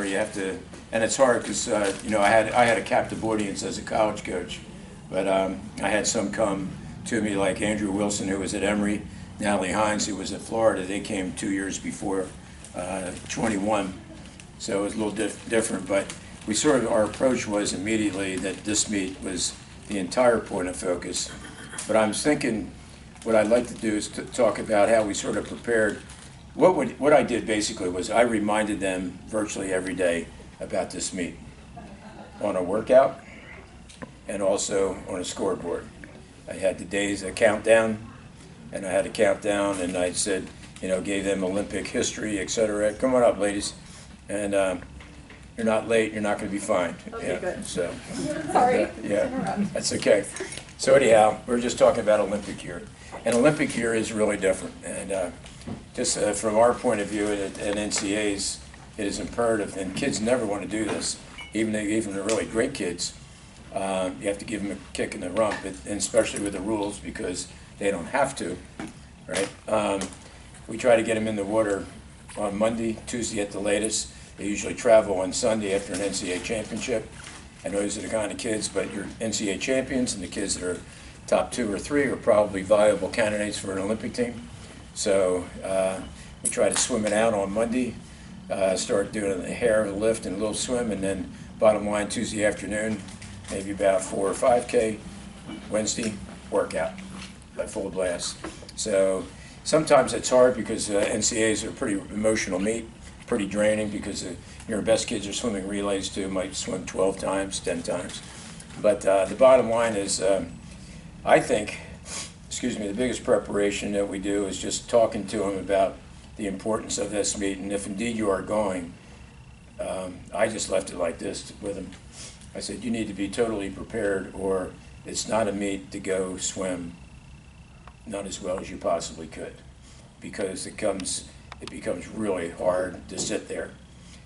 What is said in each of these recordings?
you have to, and it's hard because you know, I had a captive audience as a college coach, but I had some come to me like Andrew Wilson, who was at Emory, Natalie Hines, who was at Florida. They came 2 years before 21, so it was a little different. But we sort of, our approach was immediately that this meet was the entire point of focus. But I'm thinking what I'd like to do is to talk about how we sort of prepared. What I did basically was I reminded them virtually every day about this meet on a workout and also on a scoreboard. I had the days, a countdown, and I had a countdown, and I said, you know, gave them Olympic history, etc. Come on up, ladies. And you're not late, you're not going to be fined. Okay, yeah, good. So, Sorry. yeah, that's okay. So anyhow, we're just talking about Olympic year. And Olympic year is really different. And just from our point of view at NCAs, it is imperative, and kids never want to do this, even the really great kids. You have to give them a kick in the rump, and especially with the rules, because they don't have to, right? We try to get them in the water on Monday, Tuesday at the latest. They usually travel on Sunday after an NCAA championship. And those are the kind of kids, but your NCAA champions and the kids that are top 2 or 3 are probably viable candidates for an Olympic team. So we try to swim it out on Monday, start doing a hair, a lift, and a little swim, and then bottom line Tuesday afternoon, maybe about 4 or 5K. Wednesday, workout, at full blast. So sometimes it's hard because NCAAs are pretty emotional meet, pretty draining because your best kids are swimming relays too, might swim 12 times, 10 times. But the bottom line is, I think, the biggest preparation that we do is just talking to them about the importance of this meet, and if indeed you are going, I just left it like this with them. I said, you need to be totally prepared, or it's not a meet to go swim not as well as you possibly could, because it becomes really hard to sit there.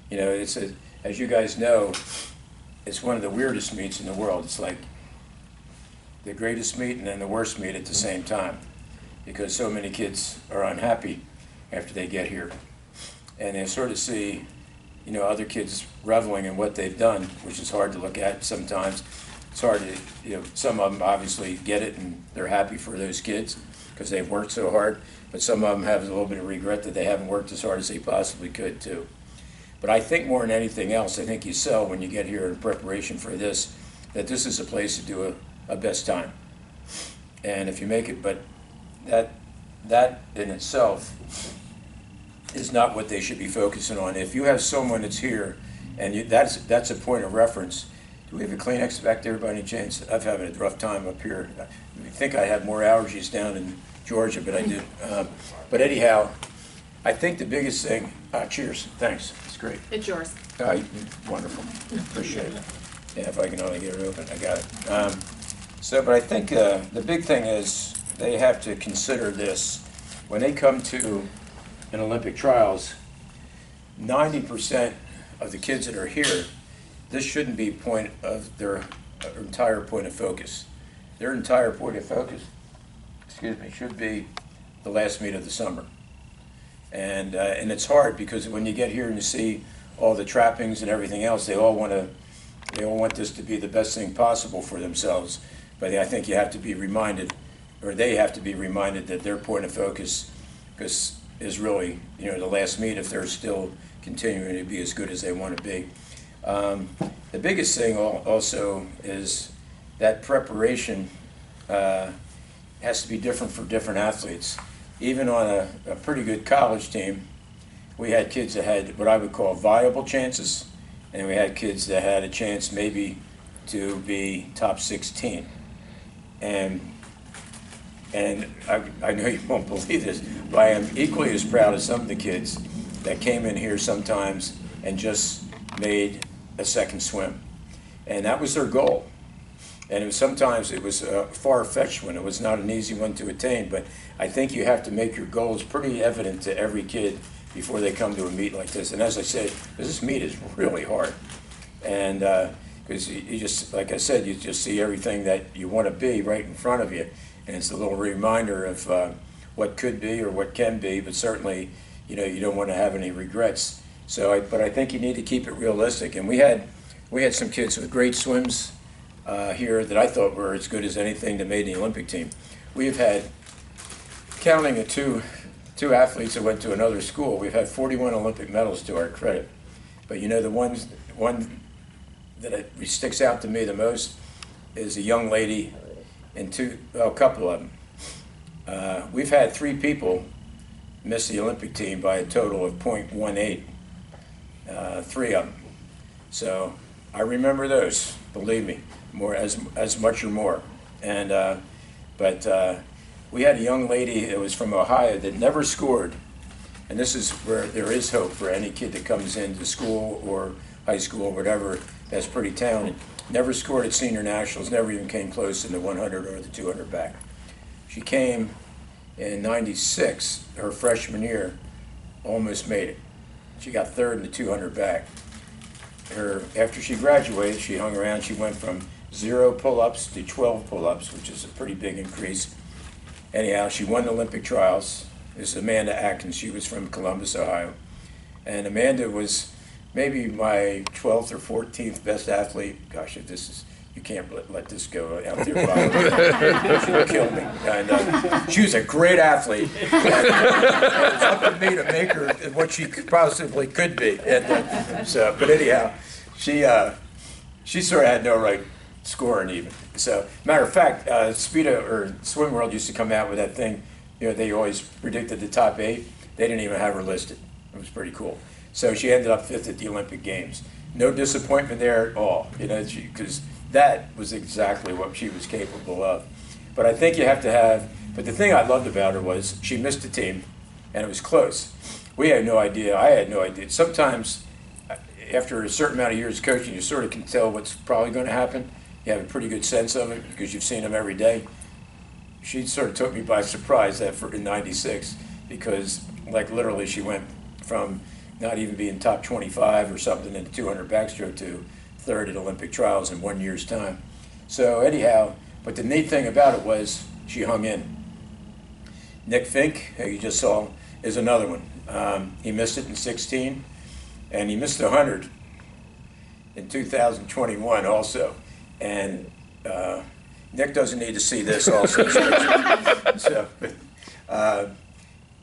You know, as you guys know, it's one of the weirdest meets in the world. It's like the greatest meet and then the worst meet at the same time, because so many kids are unhappy after they get here. And they sort of see, you know, other kids reveling in what they've done, which is hard to look at sometimes. It's hard to, you know, some of them obviously get it and they're happy for those kids because they've worked so hard, but some of them have a little bit of regret that they haven't worked as hard as they possibly could too. But I think more than anything else, I think you sell when you get here in preparation for this, that this is a place to do a best time. And if you make it, but that in itself is not what they should be focusing on. If you have someone that's here and that's a point of reference. Do we have a Kleenex back there by any chance? I've had a rough time up here. I think I had more allergies down in Georgia, but I did. But anyhow, I think the biggest thing, cheers, thanks, it's great. It's yours. Wonderful, appreciate it. Yeah, if I can only get it open, I got it. But I think the big thing is they have to consider this. When they come to an Olympic trials, 90% of the kids that are here, this shouldn't be point of their entire point of focus. Their entire point of focus, should be the last meet of the summer. And it's hard because when you get here and you see all the trappings and everything else, they all want this to be the best thing possible for themselves. But I think you have to be reminded, or they have to be reminded, that their point of focus is really, you know, the last meet if they're still continuing to be as good as they want to be. The biggest thing also is that preparation has to be different for different athletes. Even on a pretty good college team, we had kids that had what I would call viable chances, and we had kids that had a chance maybe to be top 16. And I know you won't believe this, but I am equally as proud as some of the kids that came in here sometimes and just made a second swim. And that was their goal. And sometimes it was a far-fetched one. It was not an easy one to attain, but I think you have to make your goals pretty evident to every kid before they come to a meet like this. And as I said, this meet is really hard. And because you just, like I said, you just see everything that you want to be right in front of you. And it's a little reminder of what could be or what can be, but certainly, you know, you don't want to have any regrets. So, but I think you need to keep it realistic. And we had some kids with great swims here that I thought were as good as anything that made the Olympic team. We've had, counting the two athletes that went to another school, we've had 41 Olympic medals to our credit. But you know, the one that sticks out to me the most is a young lady and a couple of them. We've had 3 people miss the Olympic team by a total of .18, 3 of them. So I remember those, believe me, more as much or more. And but we had a young lady that was from Ohio that never scored. And this is where there is hope for any kid that comes into school or high school or whatever that's pretty talented. Never scored at senior nationals, never even came close in the 100 or the 200 back. She came in '96, her freshman year, almost made it. She got 3rd in the 200 back. After she graduated, she hung around. She went from 0 pull-ups to 12 pull-ups, which is a pretty big increase. Anyhow, she won the Olympic trials. This is Amanda Atkins. She was from Columbus, Ohio. And Amanda was maybe my 12th or 14th best athlete. Gosh, if this is, you can't let this go out there. She'll kill me. And she was a great athlete. And it was up to me to make her what she possibly could be. And but anyhow, she sort of had no right scoring even. So, matter of fact, Speedo or Swim World used to come out with that thing. You know, they always predicted the top 8. They didn't even have her listed. It was pretty cool. So she ended up 5th at the Olympic Games. No disappointment there at all, you know, because that was exactly what she was capable of. But I think you have to have, but the thing I loved about her was she missed the team, and it was close. We had no idea, I had no idea. Sometimes, after a certain amount of years coaching, you sort of can tell what's probably going to happen. You have a pretty good sense of it because you've seen them every day. She sort of took me by surprise in '96 because, like, literally she went from not even being top 25 or something in the 200 backstroke to 3rd at Olympic trials in 1 year's time. So anyhow, but the neat thing about it was she hung in. Nick Fink, who you just saw, is another one. He missed it in '16, and he missed the 100 in 2021 also. And Nick doesn't need to see this also. So,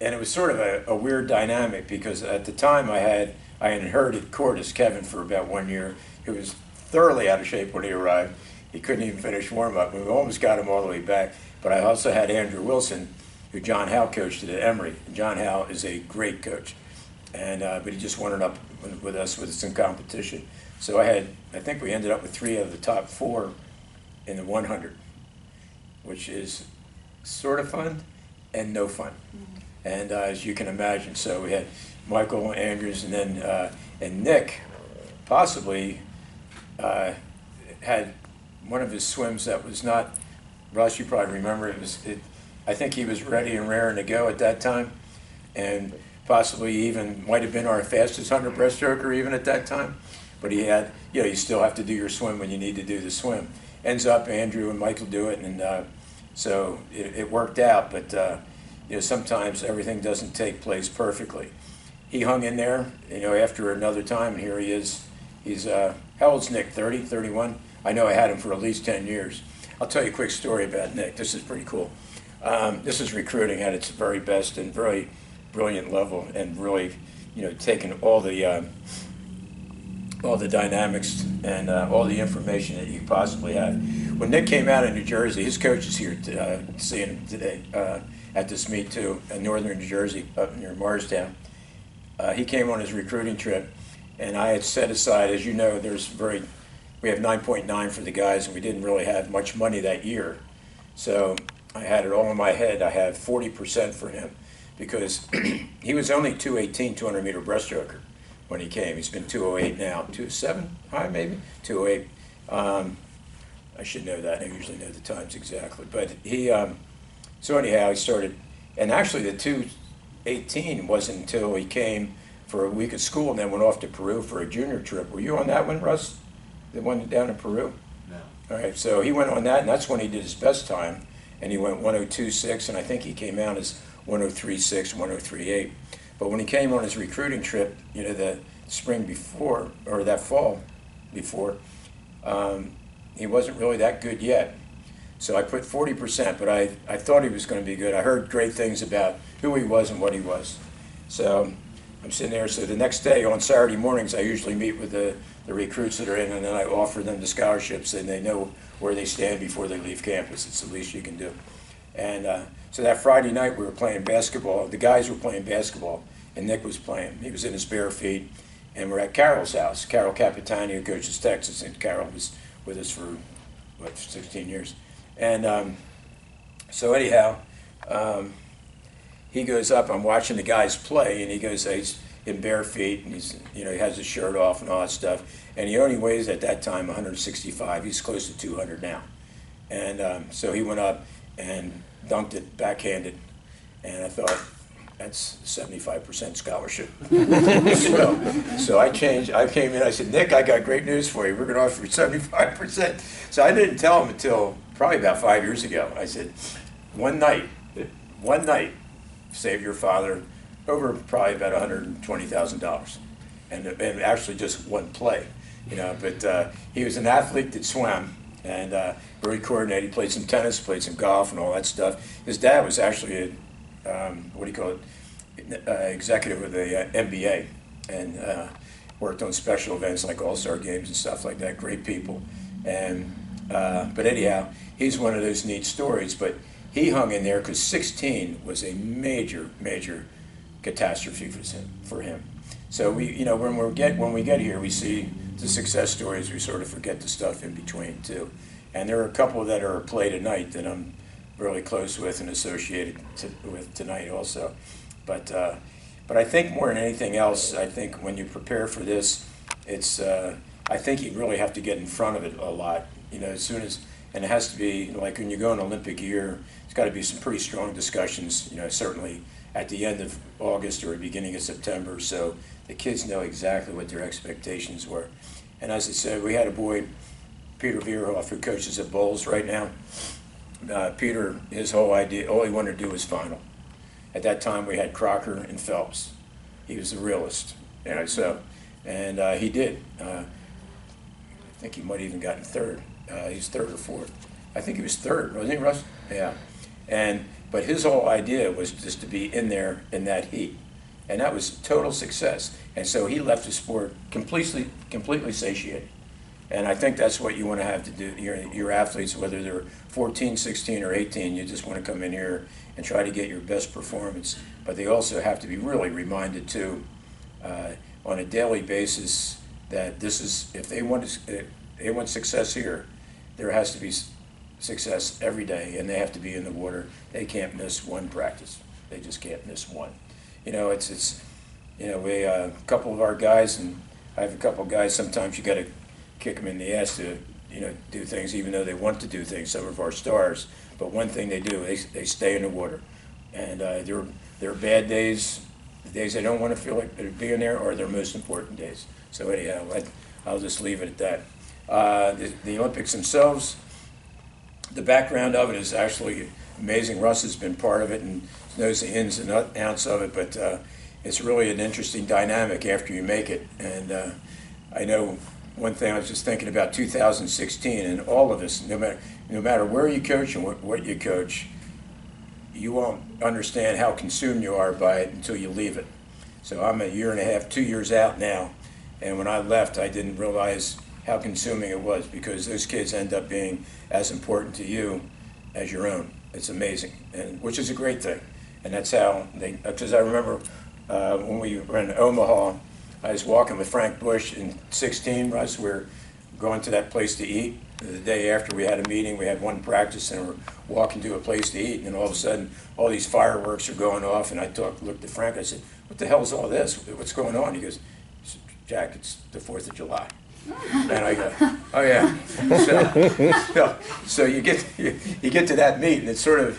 and it was sort of a weird dynamic because at the time I inherited Cordis, Kevin, for about 1 year, who was thoroughly out of shape when he arrived. He couldn't even finish warm-up. We almost got him all the way back. But I also had Andrew Wilson, who John Howe coached at Emory. And John Howe is a great coach. And but he just wanted up with us with some competition. So I think we ended up with 3 of the top 4 in the 100, which is sort of fun and no fun. And as you can imagine, so we had Michael Andrews, and then and Nick possibly had one of his swims that was not, Russ, you probably remember, I think he was ready and raring to go at that time, and possibly even might have been our fastest 100 breaststroker even at that time. But he had, you know, you still have to do your swim when you need to do the swim. Ends up Andrew and Michael do it, and so it worked out. But you know, sometimes everything doesn't take place perfectly. He hung in there, you know, after another time, and here he is. He's how old's Nick? 30, 31? I know I had him for at least 10 years. I'll tell you a quick story about Nick. This is pretty cool. This is recruiting at its very best and very brilliant level, and really, you know, taking all the dynamics and all the information that you possibly have. When Nick came out of New Jersey, his coach is here seeing him today at this meet too, in northern New Jersey, up near Morristown. He came on his recruiting trip, and I had set aside, as you know, we have 9.9 for the guys, and we didn't really have much money that year. So I had it all in my head. I had 40% for him because he was only 218, 200-meter breaststroker when he came. He's been 208 now, 207 high maybe, 208. I should know that. I usually know the times exactly. But he, so anyhow, he started, and actually the 218 wasn't until he came for a week of school and then went off to Peru for a junior trip. Were you on that one, Russ? The one down in Peru? No. All right, so he went on that, and that's when he did his best time, and he went 102.6, and I think he came out as 103.6, 103.8. But when he came on his recruiting trip, you know, the spring before, or that fall before, he wasn't really that good yet. So I put 40%, but I thought he was going to be good. I heard great things about who he was and what he was. So I'm sitting there. So the next day, on Saturday mornings, I usually meet with the recruits that are in, and then I offer them the scholarships, and they know where they stand before they leave campus. It's the least you can do. And so that Friday night, we were playing basketball. The guys were playing basketball, and Nick was playing. He was in his bare feet, and we're at Carol's house. Carol Capitani, who coaches Texas, and Carol was with us for, 16 years. And so anyhow, he goes up, I'm watching the guys play, and he goes, he's in bare feet, and he has his shirt off and all that stuff, and he only weighs at that time 165. He's close to 200 now. And so he went up and dunked it backhanded, and I thought, that's 75% scholarship. so I came in, I said, Nick, I got great news for you. We're going to offer you 75%. So I didn't tell him until probably about 5 years ago. I said, one night, save your father over probably about $120,000. And actually just one play, but he was an athlete that swam, and very coordinated. He played some tennis, played some golf and all that stuff. His dad was actually executive with the NBA, and worked on special events like All-Star games and stuff like that. Great people. And but anyhow, he's one of those neat stories. But he hung in there because 16 was a major catastrophe for him. So we, when we get here, we see the success stories. We sort of forget the stuff in between too. And there are a couple that are play tonight that I'm really close with and associated with tonight also. But I think more than anything else, I think when you prepare for this, it's I think you really have to get in front of it a lot. As soon as, and it has to be like when you go an Olympic year, it's got to be some pretty strong discussions. Certainly at the end of August or the beginning of September, so the kids know exactly what their expectations were. And as I said, we had a boy, Peter Vierhoff, who coaches at Bowles right now. Peter, his whole idea, all he wanted to do was final. At that time, we had Crocker and Phelps. He was the realist, and he did. I think he might have even gotten third. He's third or fourth. I think he was third, wasn't he, Russ? Yeah. But his whole idea was just to be in there in that heat, and that was total success. And so he left the sport completely satiated. And I think that's what you want to have to do. Your athletes, whether they're 14, 16, or 18, you just want to come in here and try to get your best performance. But they also have to be really reminded too, on a daily basis, that this is, if they want success here, there has to be success every day, and they have to be in the water. They can't miss one practice. They just can't miss one. We a couple of our guys, and I have a couple of guys. Sometimes you got to kick them in the ass to do things, even though they want to do things. Some of our stars, but one thing they do, they stay in the water, and their bad days, the days they don't want to feel like they're being there, are their most important days. So anyhow, I'll just leave it at that. The Olympics themselves, the background of it is actually amazing. Russ has been part of it and knows the ins and outs of it, but it's really an interesting dynamic after you make it. And I know one thing, I was just thinking about 2016, and all of us, no matter where you coach and what you coach, you won't understand how consumed you are by it until you leave it. So I'm a year and a half, 2 years out now, and when I left, I didn't realize how consuming it was, because those kids end up being as important to you as your own. It's amazing, and which is a great thing. And that's how because I remember when we were in Omaha, I was walking with Frank Bush in 16, Russ. We were going to that place to eat. The day after, we had a meeting, we had one practice, and we're walking to a place to eat, and then all of a sudden, all these fireworks are going off, and I looked at Frank, I said, what the hell is all this? What's going on? He goes, Jack, it's the 4th of July. And I go, oh yeah. So you get to that meet, and it sort of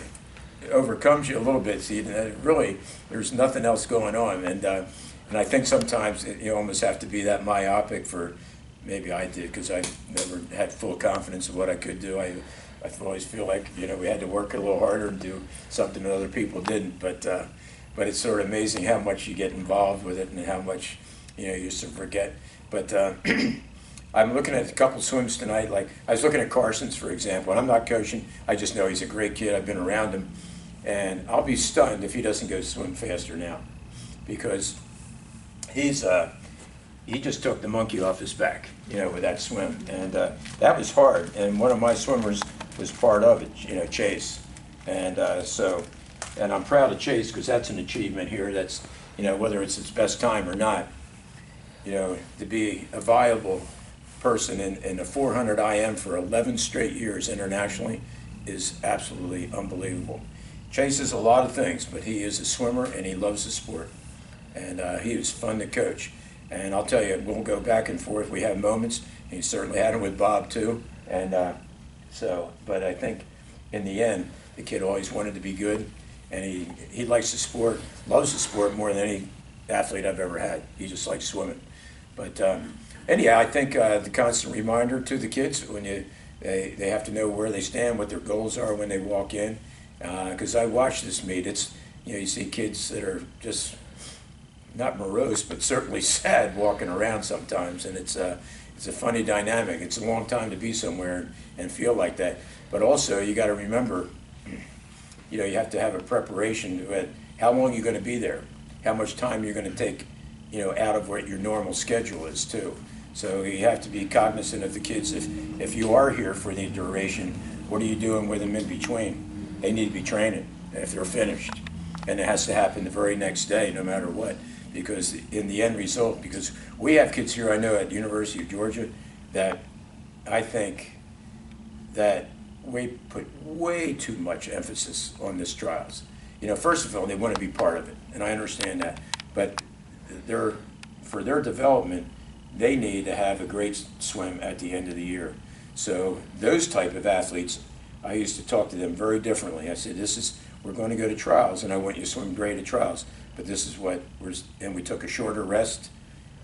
overcomes you a little bit. See, really, there's nothing else going on, and I think sometimes you almost have to be that myopic for. Maybe I did, because I never had full confidence of what I could do. I always feel like we had to work a little harder and do something that other people didn't. But it's sort of amazing how much you get involved with it, and how much you used to forget. But I'm looking at a couple swims tonight. Like I was looking at Carson's, for example, and I'm not coaching. I just know he's a great kid. I've been around him, and I'll be stunned if he doesn't go swim faster now, because he just took the monkey off his back, with that swim, and that was hard. And one of my swimmers was part of it, Chase, and and I'm proud of Chase because that's an achievement here. That's whether it's his best time or not, to be a viable person in a 400 IM for 11 straight years internationally is absolutely unbelievable. Chase is a lot of things, but he is a swimmer and he loves the sport, and he was fun to coach. And I'll tell you, we'll go back and forth. We have moments. He certainly had them with Bob too. And but I think in the end, the kid always wanted to be good, and he likes the sport, loves the sport more than any athlete I've ever had. He just likes swimming. But anyhow, I think the constant reminder to the kids when they have to know where they stand, what their goals are when they walk in. Because I watch this meet, it's you see kids that are just not morose, but certainly sad walking around sometimes, and it's a funny dynamic. It's a long time to be somewhere and feel like that. But also, you got to remember, you have to have a preparation at how long you're going to be there, how much time you're going to take, out of what your normal schedule is too. So you have to be cognizant of the kids. If you are here for the duration, what are you doing with them in between? They need to be training if they're finished, and it has to happen the very next day, no matter what. Because in the end result, because we have kids here I know at the University of Georgia that I think that we put way too much emphasis on this trials. First of all, they want to be part of it, and I understand that. But for their development, they need to have a great swim at the end of the year. So those type of athletes, I used to talk to them very differently. I said, we're going to go to trials, and I want you to swim great at trials. But this is what and we took a shorter rest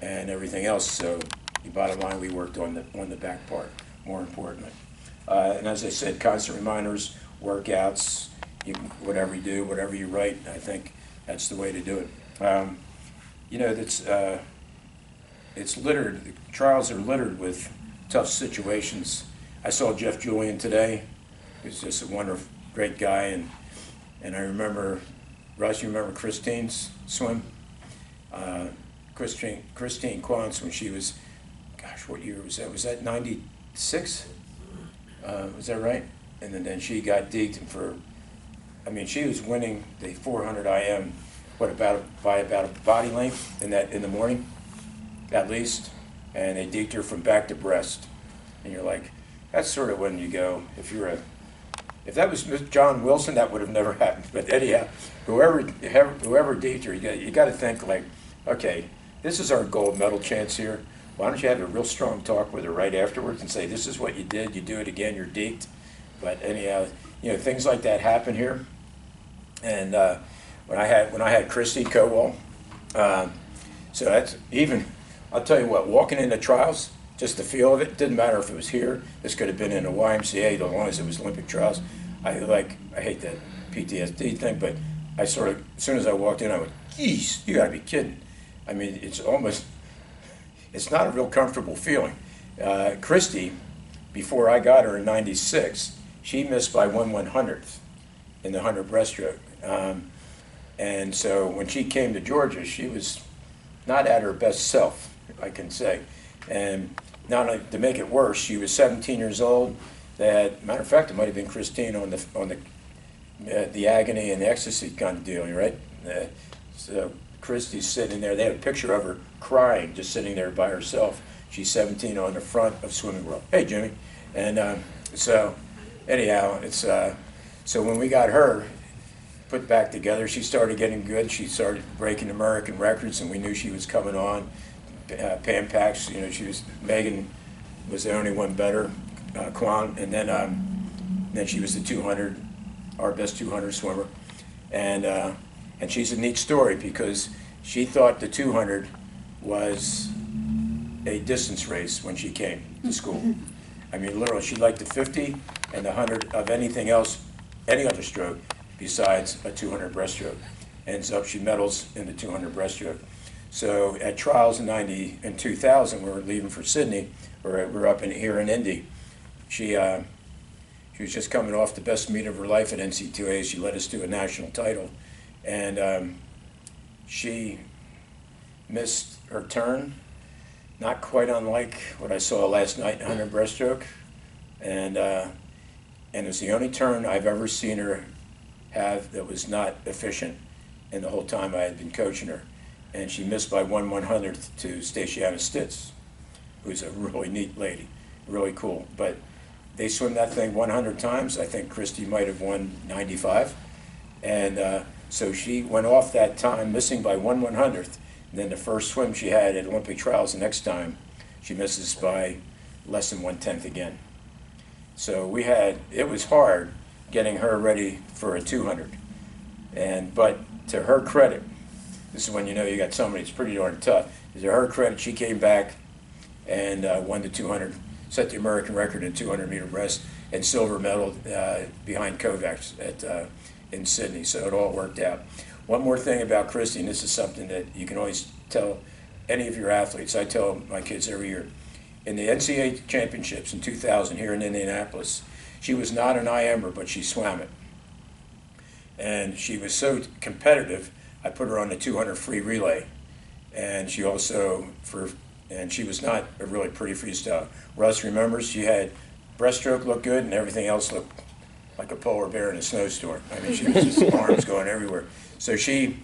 and everything else. So the bottom line, we worked on the back part, more importantly. And as I said, constant reminders, workouts, whatever you do, whatever you write, I think that's the way to do it. It's littered, the trials are littered with tough situations. I saw Jeff Julian today. He's just a wonderful, great guy, and I remember, Russ, you remember Christine's swim? Christine Quantz, when she was, gosh, what year was that? Was that 96? Was that right? And then she got deked she was winning the 400 IM, by about a body length in the morning, at least, and they deked her from back to breast. And you're like, that's sort of when you go, if that was John Wilson, that would have never happened. But anyhow, whoever deked her, you got to think like, okay, this is our gold medal chance here. Why don't you have a real strong talk with her right afterwards and say, this is what you did, you do it again, you're deked. But anyhow, things like that happen here. And when I had Christy Cowell, so that's even, I'll tell you what, walking into trials, just the feel of it, didn't matter if it was here, this could have been in a YMCA, as long as it was Olympic trials. I hate that PTSD thing, but I sort of, as soon as I walked in, I went, geez, you gotta be kidding. It's not a real comfortable feeling. Christy, before I got her in '96, she missed by 1/100th in the 100 breaststroke. And so when she came to Georgia, she was not at her best self, I can say. And not only to make it worse, she was 17 years old. Matter of fact, it might have been Christine on the agony and the ecstasy kind of deal, right? So Christy's sitting there. They had a picture of her crying, just sitting there by herself. She's 17 on the front of Swimming World. Hey, Jimmy. And so anyhow, so when we got her put back together, she started getting good. She started breaking American records, and we knew she was coming on. Pam Pax, Megan was the only one better, Quan, and then she was the 200, our best 200 swimmer, and she's a neat story because she thought the 200 was a distance race when she came to school. Literally, she liked the 50 and the 100 of anything else, any other stroke besides a 200 breaststroke. Ends up she medals in the 200 breaststroke. So at trials in 2000, we were leaving for Sydney, or we were up here in Indy. She was just coming off the best meet of her life at NC2A. She led us to a national title, and she missed her turn, not quite unlike what I saw last night in 100 breaststroke, and it was the only turn I've ever seen her have that was not efficient in the whole time I had been coaching her. And she missed by 1/100th to Statiana Stitz, who's a really neat lady, really cool. But they swim that thing 100 times. I think Christy might have won 95. And so she went off that time, missing by 1/100th. And then the first swim she had at Olympic trials the next time, she misses by less than 1/10 again. So it was hard getting her ready for a 200. But to her credit, this is when you know you got somebody that's pretty darn tough. To her credit, she came back and won the 200, set the American record in 200-meter breast, and silver medal behind Kovacs in Sydney. So it all worked out. One more thing about Christy, and this is something that you can always tell any of your athletes. I tell my kids every year. In the NCAA championships in 2000 here in Indianapolis, she was not an IMer, but she swam it. And she was so competitive, I put her on the 200 free relay. And she also, and she was not a really pretty freestyle. Russ remembers she had breaststroke looked good and everything else looked like a polar bear in a snowstorm. I mean, she was just arms going everywhere. So she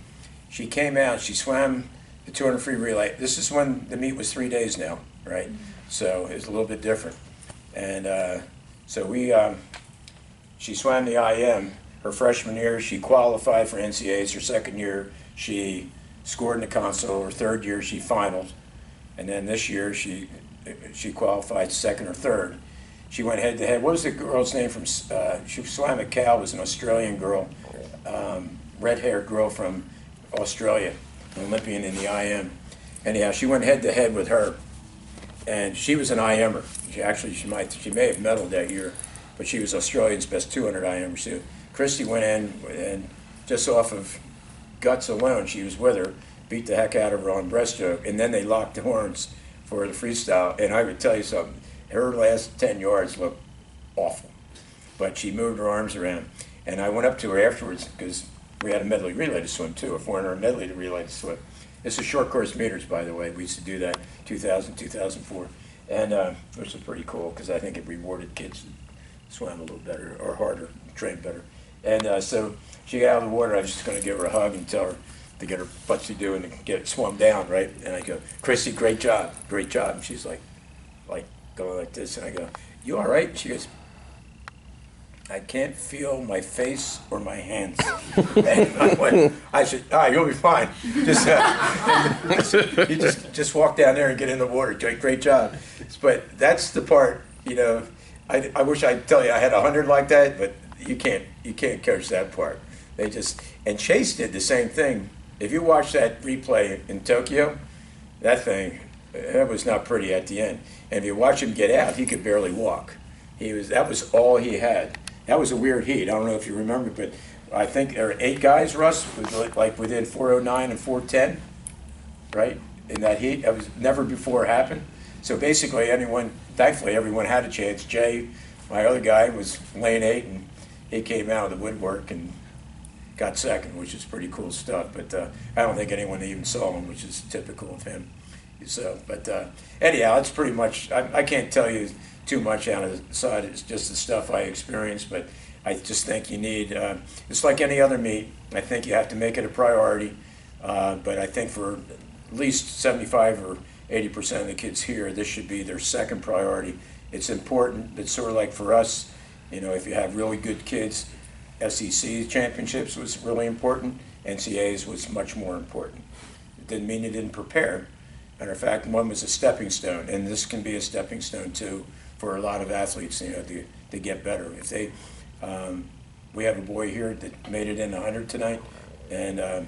came out, she swam the 200 free relay. This is when the meet was 3 days now, right? So it's a little bit different. And so she swam the IM. Her freshman year, she qualified for NCAAs. Her second year, she scored in the console. Her third year, she finaled. And then this year, she qualified second or third. She went head-to-head. What was the girl's name from, she swam at Cal, was an Australian girl, red-haired girl from Australia, an Olympian in the IM. Anyhow, she went head-to-head with her. And she was an IMer. She may have medaled that year, but she was Australia's best 200 IMer too. Christy went in and just off of guts alone, she was with her, beat the heck out of her on breaststroke, and then they locked the horns for the freestyle. And I would tell you something, her last 10 yards looked awful, but she moved her arms around. And I went up to her afterwards because we had a medley relay to swim too, a 400 medley relay to swim. This is short course meters, by the way. We used to do that 2000, 2004, and which was pretty cool because I think it rewarded kids that swam a little better or harder, trained better. And so she got out of the water. I was just going to give her a hug and tell her to get her butsy do and get it swum down, right? And I go, Christy, great job, great job. And she's like going like this, and I go, you all right? And she goes, I can't feel my face or my hands. And I said, you'll be fine. Just walk down there and get in the water. Great job. But that's the part, you know, I wish I'd tell you I had 100 like that, but you can't coach that part. And Chase did the same thing. If you watch that replay in Tokyo, that was not pretty at the end. And if you watch him get out, he could barely walk. That was all he had. That was a weird heat. I don't know if you remember, but I think there were 8 guys, Russ, like within 409 and 410, right? In that heat, that was never before happened. So basically, thankfully, everyone had a chance. Jay, my other guy, was lane 8, and he came out of the woodwork and got second, which is pretty cool stuff. But I don't think anyone even saw him, which is typical of him. So, but anyhow, it's pretty much. I can't tell you too much out of the side. It's just the stuff I experienced, but I just think you need, it's like any other meet, I think you have to make it a priority, but I think for at least 75 or 80% of the kids here, this should be their second priority. It's important, but sort of like for us, you know, if you have really good kids, SEC championships was really important, NCAAs was much more important. It didn't mean you didn't prepare. Matter of fact, one was a stepping stone, and this can be a stepping stone too, for a lot of athletes, you know, to get better. If they, we have a boy here that made it in 100 tonight, and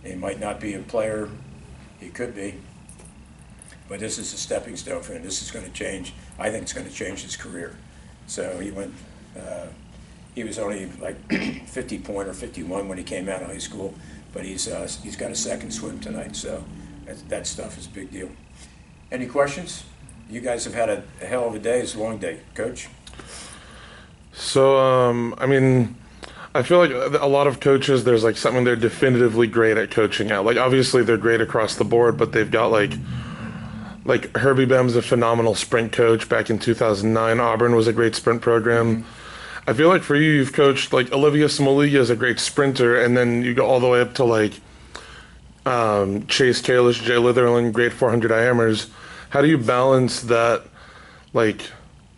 he might not be a player, he could be, but this is a stepping stone for him. This is going to change. I think it's going to change his career. So he went. He was only like 50 point or 51 when he came out of high school, but he's got a second swim tonight. So That stuff is a big deal. Any questions? You guys have had a hell of a day. It's a long day, Coach. So, I mean, I feel like a lot of coaches, there's like something they're definitively great at coaching at. Like, obviously, they're great across the board, but they've got like Herbie Bem's a phenomenal sprint coach. Back in 2009, Auburn was a great sprint program. I feel like for you, you've coached like Olivia Smoliga is a great sprinter, and then you go all the way up to like Chase Kalish, Jay Litherland, great 400 IMers. How do you balance that? Like,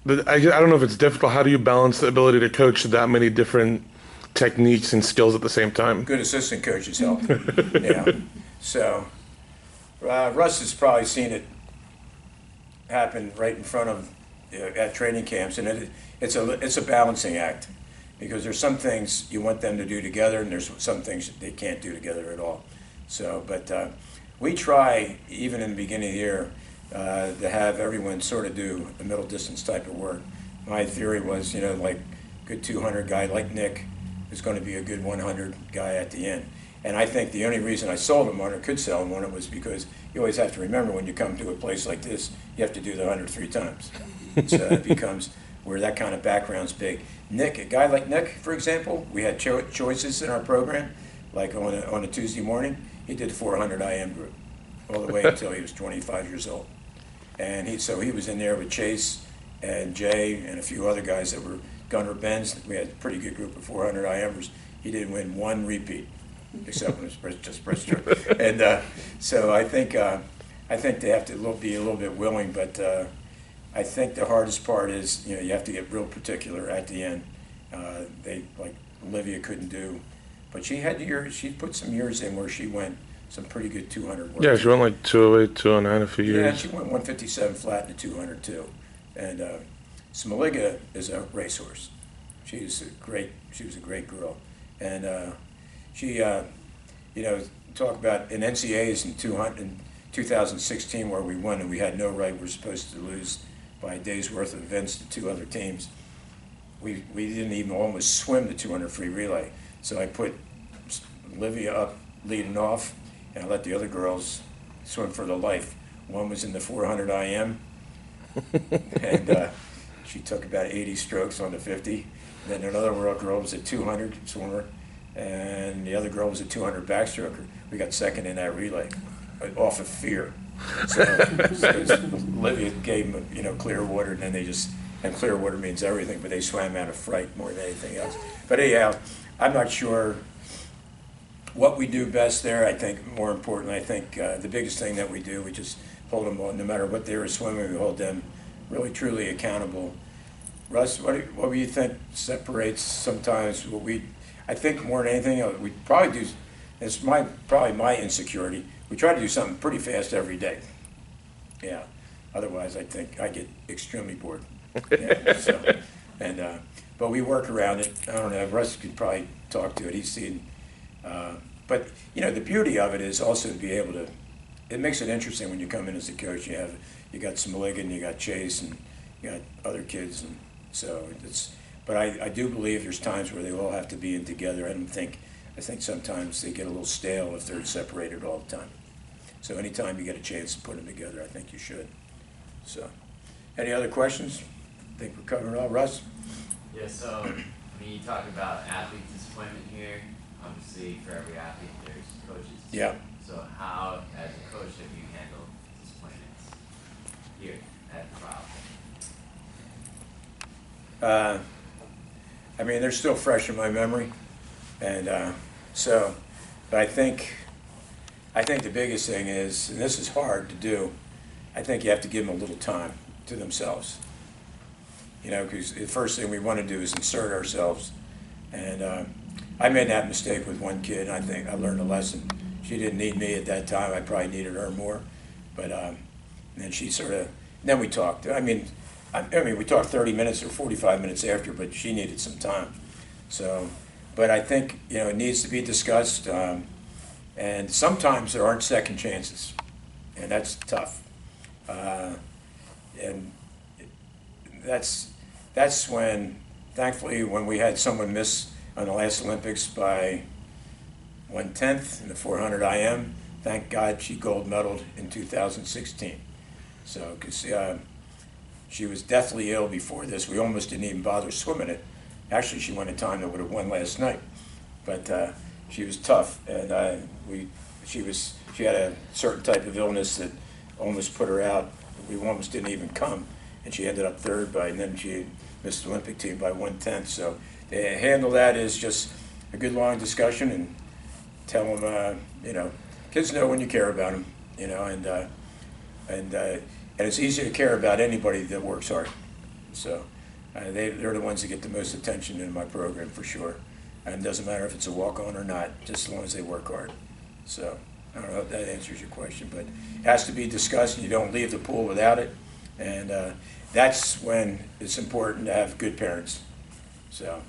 I don't know if it's difficult. How do you balance the ability to coach that many different techniques and skills at the same time? Good assistant coaches help. Yeah. So Russ has probably seen it happen right in front of at training camps, and it's a balancing act because there's some things you want them to do together, and there's some things that they can't do together at all. So, but we try even in the beginning of the year to have everyone sort of do a middle distance type of work. My theory was, like good 200 guy like Nick is going to be a good 100 guy at the end. And I think the only reason I sold him on or could sell him on it was because you always have to remember when you come to a place like this, you have to do the 100 3 times. So it becomes where that kind of background's big. Nick, a guy like Nick, for example, we had choices in our program, like on a Tuesday morning, he did the 400 IM group all the way until he was 25 years old. And he was in there with Chase and Jay and a few other guys that were Gunnar Benz. We had a pretty good group of 400 IMers. He didn't win one repeat, except when it was just breaststroke. And so I think they have to be a little bit willing, but I think the hardest part is you have to get real particular at the end. They like Olivia couldn't do, but she had years. She put some years in where she went some pretty good 200 work. Yeah, she went like 208, 209 a few years. Yeah, she went 157 flat in the 200 too. And Smoliga is a racehorse. She was a great girl, and she talk about in NCAAs in 2016 where we won and we had no right. We're supposed to lose by a day's worth of events to 2 other teams. We didn't even almost swim the 200 free relay. So I put Olivia up leading off, and I let the other girls swim for the life. One was in the 400 IM, and she took about 80 strokes on the 50. And then another girl was a 200 swimmer, and the other girl was a 200 backstroker. We got second in that relay, off of fear. So Olivia gave them, clear water, and then and clear water means everything, but they swam out of fright more than anything else. But anyhow, I'm not sure what we do best there. I think more important, the biggest thing that we do, we just hold them on, no matter what they were swimming, we hold them really truly accountable. Russ, what do you think separates sometimes I think more than anything, we probably do, it's probably my insecurity, we try to do something pretty fast every day. Yeah, otherwise I think I get extremely bored. Yeah, but we work around it. I don't know, Russ could probably talk to it, he's seen, but the beauty of it is also to be able to, it makes it interesting when you come in as a coach. You got Smoliga and you got Chase and you got other kids, and so but I do believe there's times where they all have to be in together. I think sometimes they get a little stale if they're separated all the time. So anytime you get a chance to put them together, I think you should. So, any other questions? I think we're covering it all. Russ? Yeah, so you talk about athlete disappointment here. Obviously, for every athlete, there's coaches. Yeah. So how, as a coach, have you handled disappointments here at the trial? They're still fresh in my memory, and but I think the biggest thing is, and this is hard to do, I think you have to give them a little time to themselves. Because the first thing we want to do is insert ourselves, and I made that mistake with one kid. I think I learned a lesson. She didn't need me at that time. I probably needed her more, but then she then we talked. We talked 30 minutes or 45 minutes after, but she needed some time. So, but I think it needs to be discussed, and sometimes there aren't second chances, and that's tough. And that's when, thankfully, when we had someone miss on the last Olympics by 1/10 in the 400 IM, thank God she gold medaled in 2016. So, because she was deathly ill before this. We almost didn't even bother swimming it. Actually, she won a time that would have won last night. But she was tough, and she had a certain type of illness that almost put her out. We almost didn't even come, and she ended up third and then she missed the Olympic team by 1/10. So to handle that is just a good long discussion and tell them, kids know when you care about them, and it's easy to care about anybody that works hard. So they're the ones that get the most attention in my program for sure. And it doesn't matter if it's a walk-on or not, just as long as they work hard. So I don't know if that answers your question, but it has to be discussed, and you don't leave the pool without it. And that's when it's important to have good parents. So,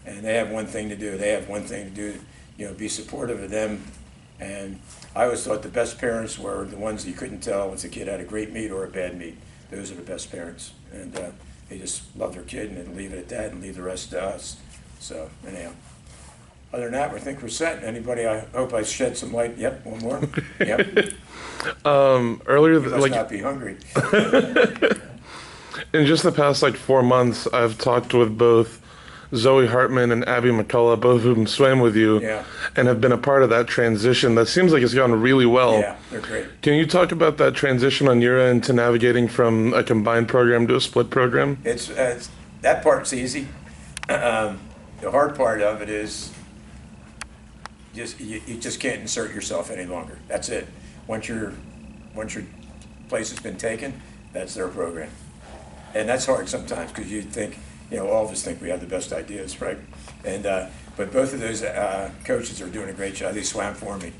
and they have one thing to do. They have one thing to do, be supportive of them. And I always thought the best parents were the ones that you couldn't tell if the kid had a great meet or a bad meet. Those are the best parents. And they just love their kid and then leave it at that and leave the rest to us. So anyhow, other than that, I think we're set. Anybody? I hope I shed some light. Yep, one more. Yep. Earlier, You must not be hungry. in just the past 4 months, I've talked with both Zoe Hartman and Abby McCullough, both of whom swam with you, Yeah. and have been a part of that transition. That seems like it's gone really well. Yeah, they're great. Can you talk about that transition on your end to navigating from a combined program to a split program? It's that part's easy. The hard part of it is you just can't insert yourself any longer. That's it. Once your place has been taken, that's their program, and that's hard sometimes because you think, all of us think we have the best ideas, right? And but both of those coaches are doing a great job. They swam for me,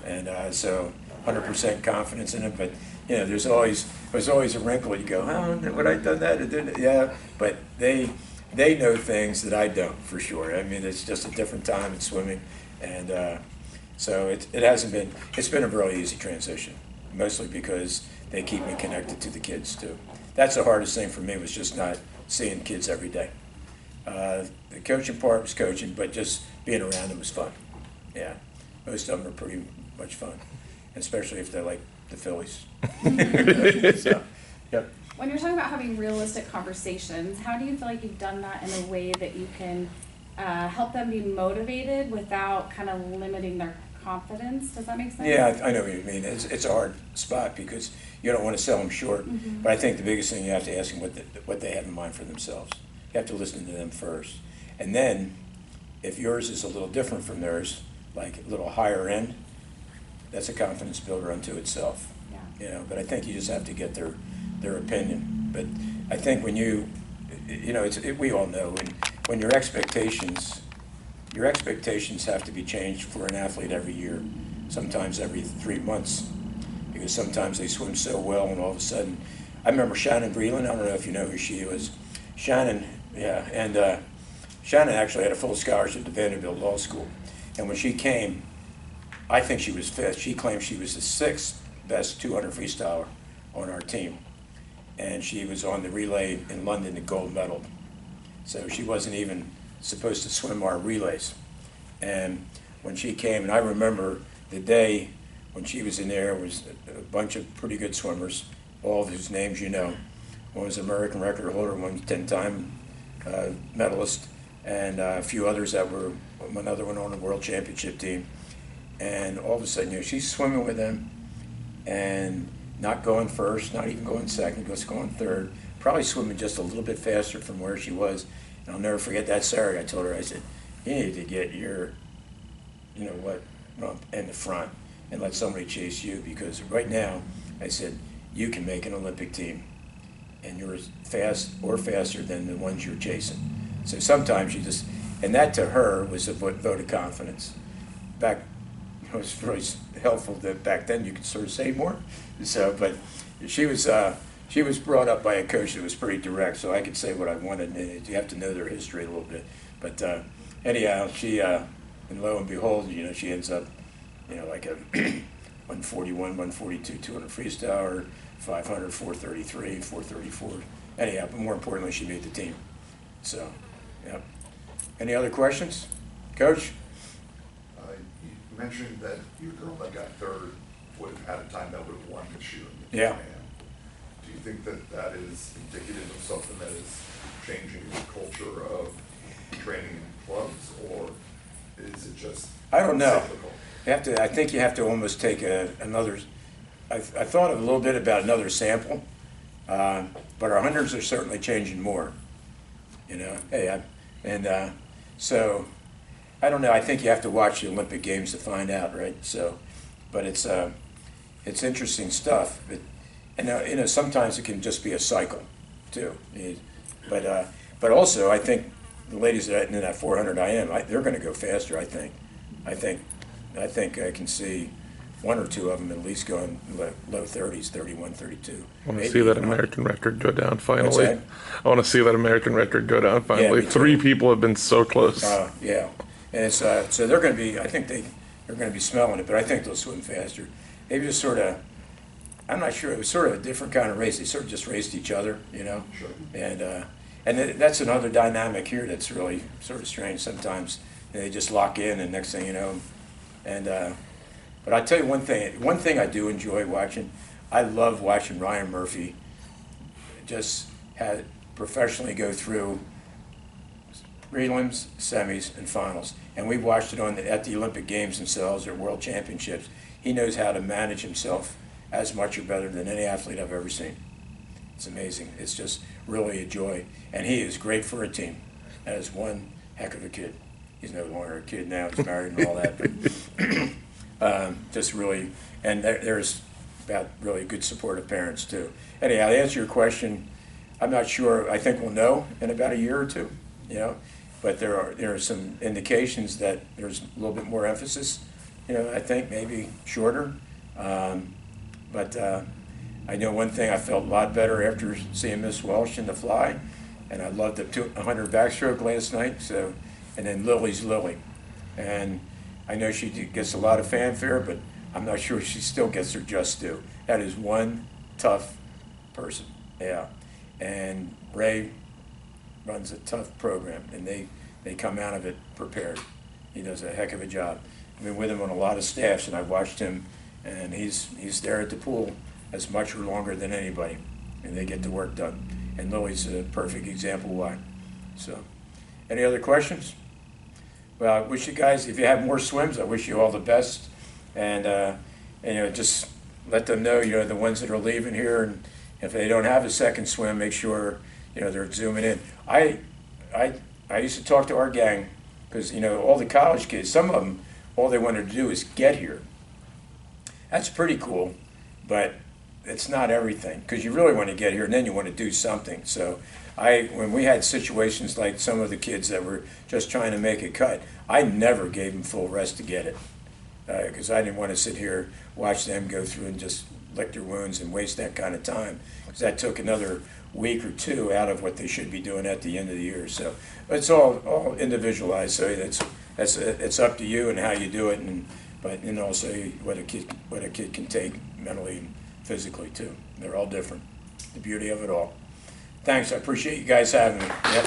and so 100% confidence in them. But there's always a wrinkle. You go, oh, would I done that? Or didn't? Yeah, but they know things that I don't for sure. I mean, it's just a different time in swimming, and so it's been a really easy transition, mostly because they keep me connected to the kids too. That's the hardest thing for me, was just not seeing kids every day. The coaching part was coaching, but just being around them was fun. Yeah, most of them are pretty much fun, especially if they're like the Phillies. So, yep. When you're talking about having realistic conversations, how do you feel like you've done that in a way that you can help them be motivated without kind of limiting their confidence? Does that make sense? Yeah, I know what you mean. It's a hard spot because you don't want to sell them short. Mm-hmm. But I think the biggest thing, you have to ask them what they have in mind for themselves. You have to listen to them first. And then, if yours is a little different from theirs, like a little higher end, that's a confidence builder unto itself. Yeah. But I think you just have to get their opinion. But I think when we all know when your expectations have to be changed for an athlete every year, sometimes every 3 months, because sometimes they swim so well and all of a sudden, I remember Shannon Breland. I don't know if you know who she was. Shannon, yeah, and Shannon actually had a full scholarship to Vanderbilt Law School, and when she came, I think she was fifth. She claimed she was the sixth best 200 freestyler on our team, and she was on the relay in London, the gold medal. So she wasn't even supposed to swim our relays. And when she came, and I remember the day when she was in there, was a bunch of pretty good swimmers, all of whose names you know. One was an American record holder, one 10-time medalist, and a few others that were, another one on the world championship team. And all of a sudden, she's swimming with them and not going first, not even going second, just going third, probably swimming just a little bit faster from where she was. And I'll never forget that Saturday. I told her, I said, you need to get your, rump in the front and let somebody chase you, because right now, I said, you can make an Olympic team, and you're as fast or faster than the ones you're chasing. So sometimes and that to her was a vote of confidence. It was really helpful that back then you could sort of say more. So, but she was brought up by a coach that was pretty direct, so I could say what I wanted, and you have to know their history a little bit. But anyhow, she, and lo and behold, she ends up, like a 141, 142, 200 freestyle, 500, 433, 434. Anyhow, but more importantly, she made the team. So, yeah. Any other questions? Coach? You mentioned that your girl that got third would have had a time that would have won this year. Yeah. Do you think that that is indicative of something that is changing the culture of training in clubs, or is it just I don't know. cyclical? I think you have to almost take another. I thought a little bit about another sample, but our hundreds are certainly changing more. You know, so I don't know. I think you have to watch the Olympic Games to find out, right? So, but it's interesting stuff. But and sometimes it can just be a cycle, too. But also I think the ladies that in that 400 they're going to go faster. I think I can see one or two of them at least going low 30s, 31, 32. I want to see that American record go down What's finally. that? I want to see that American record go down finally. me too. 3 people have been so close. Yeah, and it's so they're going to be. I think they're going to be smelling it, but I think they'll swim faster. They just sort of. I'm not sure. It was sort of a different kind of race. They sort of just raced each other, you know. Sure. And that's another dynamic here that's really sort of strange. Sometimes they just lock in, and next thing you know, but I tell you one thing I do enjoy watching. I love watching Ryan Murphy just had professionally go through prelims, semis, and finals. And we watched it at the Olympic Games themselves or World Championships. He knows how to manage himself as much or better than any athlete I've ever seen. It's amazing. It's just really a joy. And he is great for a team. That is one heck of a kid. He's no longer a kid now. He's married and all that. But just really, and there's about really good supportive parents too. Anyhow, to answer your question, I'm not sure. I think we'll know in about a year or two, you know. But there are some indications that there's a little bit more emphasis, you know. I think maybe shorter. But I know one thing, I felt a lot better after seeing Miss Welsh in the fly, and I loved the 100 backstroke last night. So, and then Lily's Lily, and I know she gets a lot of fanfare, but I'm not sure she still gets her just due. That is one tough person, yeah. And Ray runs a tough program, and they come out of it prepared. He does a heck of a job. I've been with him on a lot of staffs, and I've watched him, and he's there at the pool as much or longer than anybody, and they get the work done. And Lily's a perfect example why. So, any other questions? Well, I wish you guys, if you have more swims, I wish you all the best, and you know, just let them know, you know, the ones that are leaving here, and if they don't have a second swim, make sure, you know, they're zooming in. I used to talk to our gang, because, you know, all the college kids, some of them, all they wanted to do is get here. That's pretty cool, but it's not everything, because you really want to get here, and then you want to do something. So when we had situations like some of the kids that were just trying to make a cut, I never gave them full rest to get it, because I didn't want to sit here, watch them go through and just lick their wounds and waste that kind of time, because that took another week or two out of what they should be doing at the end of the year. So it's all individualized. So it's up to you and how you do it, and also what a kid can take mentally and physically too. They're all different. The beauty of it all. Thanks. I appreciate you guys having me. Yep.